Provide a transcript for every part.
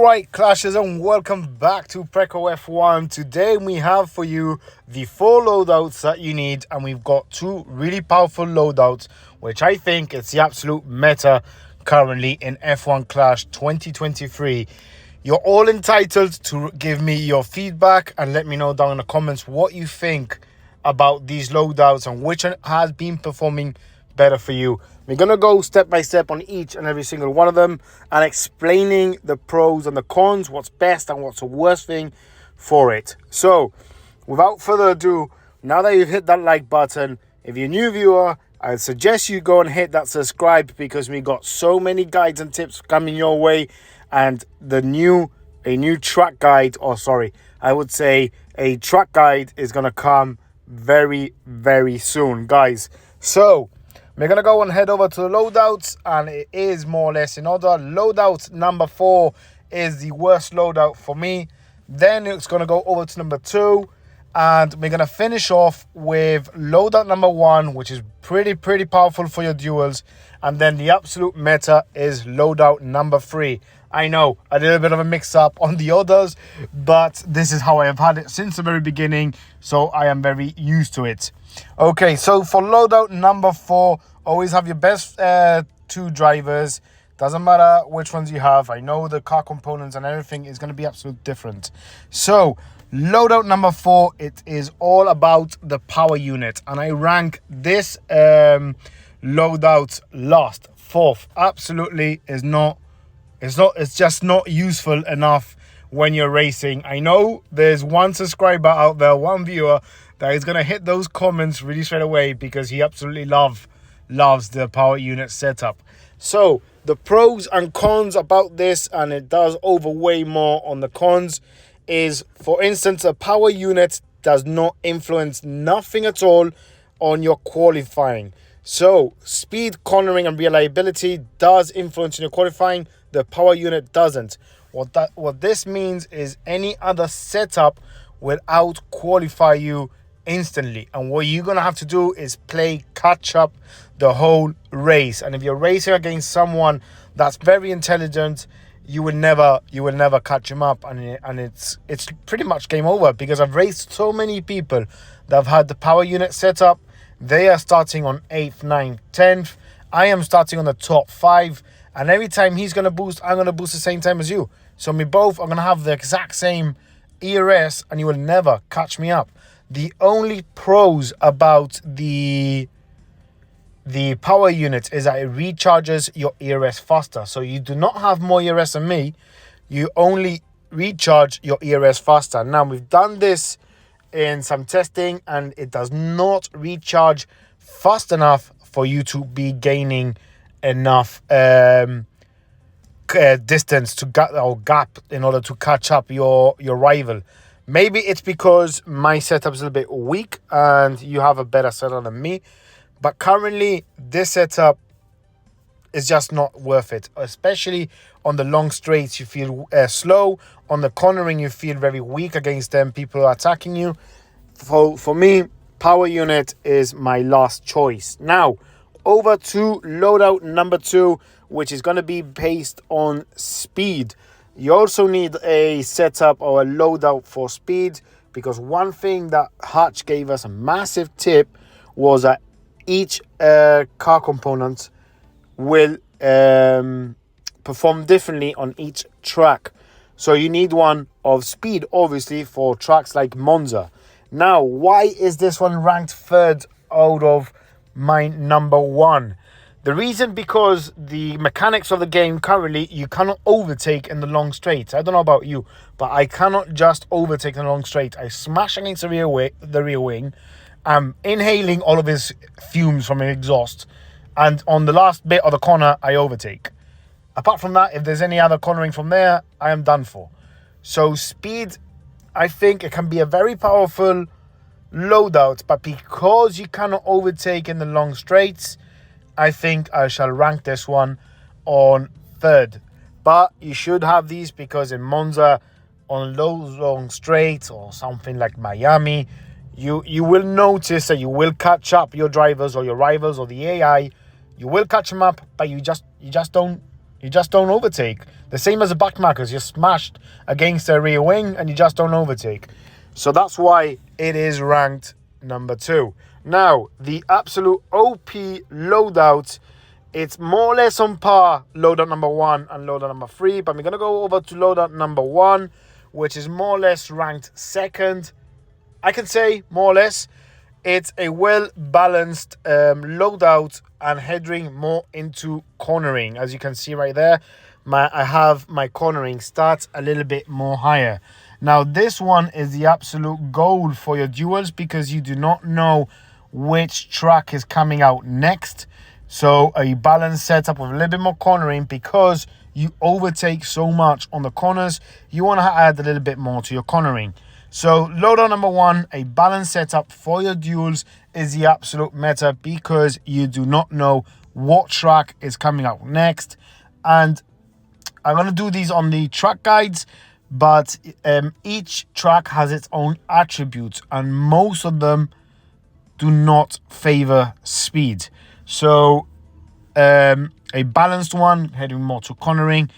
Alright, Clashers, and welcome back to Preco F1. Today we have for you the 4 loadouts that you need, and we've got 2 really powerful loadouts, which I think is the absolute meta currently in F1 Clash 2023. You're all entitled to give me your feedback and let me know down in the comments what you think about these loadouts and which one has been performing better for you. We're going to go step by step on each and every single one of them and explaining the pros and the cons, what's best and what's the worst thing for it. So, without further ado, now that you've hit that like button, if you're a new viewer, I suggest you go and hit that subscribe because we got so many guides and tips coming your way, and a new track guide, a track guide is going to come very, very soon, guys. So, we're going to go and head over to the loadouts, and it is more or less in order. Loadout number 4 is the worst loadout for me. Then it's going to go over to number 2, and we're going to finish off with loadout number 1, which is pretty powerful for your duels. And then the absolute meta is loadout number 3. I know, a little bit of a mix-up on the others, but this is how I have had it since the very beginning, so I am very used to it. Okay, so for loadout number 4, always have your best 2 drivers. Doesn't matter which ones you have. I know the car components and everything is going to be absolutely different. So, loadout number 4, it is all about the power unit. And I rank this loadout last, 4th. Absolutely it's just not useful enough when you're racing. I know there's one subscriber out there, one viewer, that is going to hit those comments really straight away because he absolutely loves the power unit setup. So, the pros and cons about this, and it does overweigh more on the cons, is, for instance, a power unit does not influence nothing at all on your qualifying. So, speed, cornering, and reliability does influence in your qualifying. The power unit doesn't. What this means is any other setup will out qualify you instantly, and what you're gonna have to do is play catch up the whole race. And if you're racing against someone that's very intelligent, you will never catch him up, and it's pretty much game over, because I've raced so many people that have had the power unit set up. They are starting on 8th, 9th, 10th. I am starting on the top 5, and every time he's gonna boost, I'm gonna boost the same time as you. So we both are gonna have the exact same ERS, and you will never catch me up. The only pros about the power unit is that it recharges your ERS faster. So you do not have more ERS than me. You only recharge your ERS faster. Now, we've done this in some testing, and it does not recharge fast enough for you to be gaining enough distance to gap in order to catch up your rival. Maybe it's because my setup is a little bit weak and you have a better setup than me. But currently, this setup is just not worth it. Especially on the long straights, you feel slow. On the cornering, you feel very weak against them. People are attacking you. For me, power unit is my last choice. Now, over to loadout number 2, which is going to be based on speed. You also need a setup or a loadout for speed, because one thing that Hutch gave us a massive tip was that each car component will perform differently on each track. So you need one of speed, obviously, for tracks like Monza. Now, why is this one ranked 3rd out of my number 1? The reason, because the mechanics of the game currently, you cannot overtake in the long straights. I don't know about you, but I cannot just overtake in the long straight. I smash against the rear wing. I'm inhaling all of his fumes from his exhaust. And on the last bit of the corner, I overtake. Apart from that, if there's any other cornering from there, I am done for. So speed, I think it can be a very powerful loadout, but because you cannot overtake in the long straights, I think I shall rank this one on 3rd. But you should have these, because in Monza, on long straights or something like Miami, you will notice that you will catch up your drivers or your rivals or the AI. You will catch them up, but you just don't overtake. The same as the back markers. You're smashed against the rear wing and you just don't overtake. So that's why it is ranked number 2. Now, the absolute OP loadout, it's more or less on par, loadout number 1 and loadout number 3. But we're going to go over to loadout number 1, which is more or less ranked 2nd. I can say, more or less, it's a well-balanced loadout and heading more into cornering. As you can see right there, I have my cornering stats a little bit more higher. Now, this one is the absolute goal for your duels because you do not know which track is coming out next. So a balanced setup with a little bit more cornering, because you overtake so much on the corners, you want to add a little bit more to your cornering. So loadout number 1, a balanced setup for your duels, is the absolute meta because you do not know what track is coming out next. And I'm going to do these on the track guides, but each track has its own attributes and most of them do not favor speed. So a balanced one, heading more to cornering,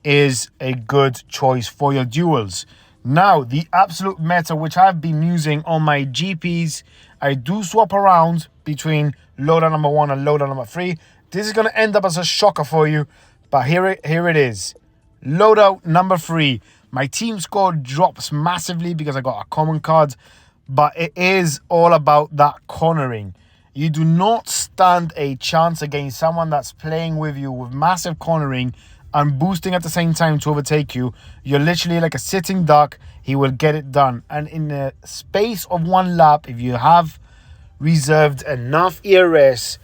is a good choice for your duels. Now, the absolute meta, which I've been using on my GPs, I do swap around between loadout number 1 and loadout number 3. This is going to end up as a shocker for you, but here it is. Loadout number 3. My team score drops massively because I got a common card, but it is all about that cornering. You do not stand a chance against someone that's playing with you with massive cornering and boosting at the same time to overtake you. You're literally like a sitting duck. He will get it done. And in the space of 1 lap, if you have reserved enough ERS,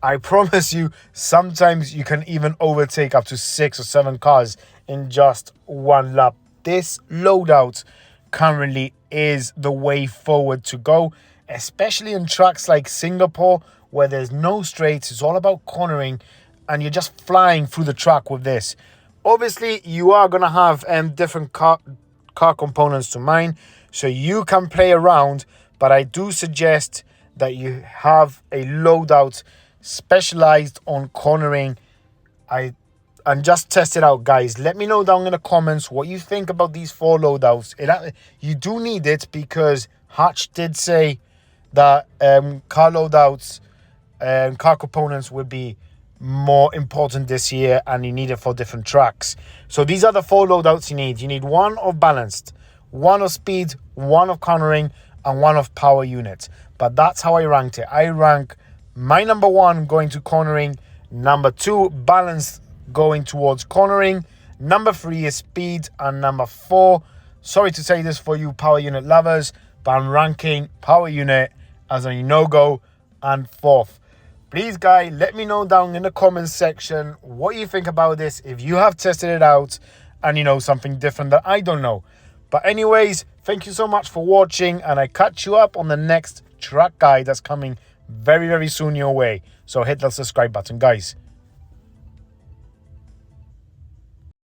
I promise you, sometimes you can even overtake up to 6 or 7 cars in just 1 lap. This loadout currently is the way forward to go, especially in tracks like Singapore, where there's no straights. It's all about cornering, and you're just flying through the track with this. Obviously, you are going to have different car components to mine, so you can play around, but I do suggest that you have a loadout specialized on cornering. And just test it out, guys. Let me know down in the comments what you think about these 4 loadouts. You do need it because Hutch did say that car loadouts and car components would be more important this year, and you need it for different tracks. So these are the 4 loadouts you need. You need 1 of balanced, 1 of speed, 1 of cornering, and 1 of power unit. But that's how I ranked it. I rank my number 1 going to cornering, number 2 balanced going towards cornering, number 3 is speed, and number 4, sorry to say this for you power unit lovers, but I'm ranking power unit as a no-go and 4th. Please, guys, let me know down in the comments section what you think about this, if you have tested it out and you know something different that I don't know. But anyways, thank you so much for watching, and I catch you up on the next track guide that's coming very, very soon your way. So hit that subscribe button, guys.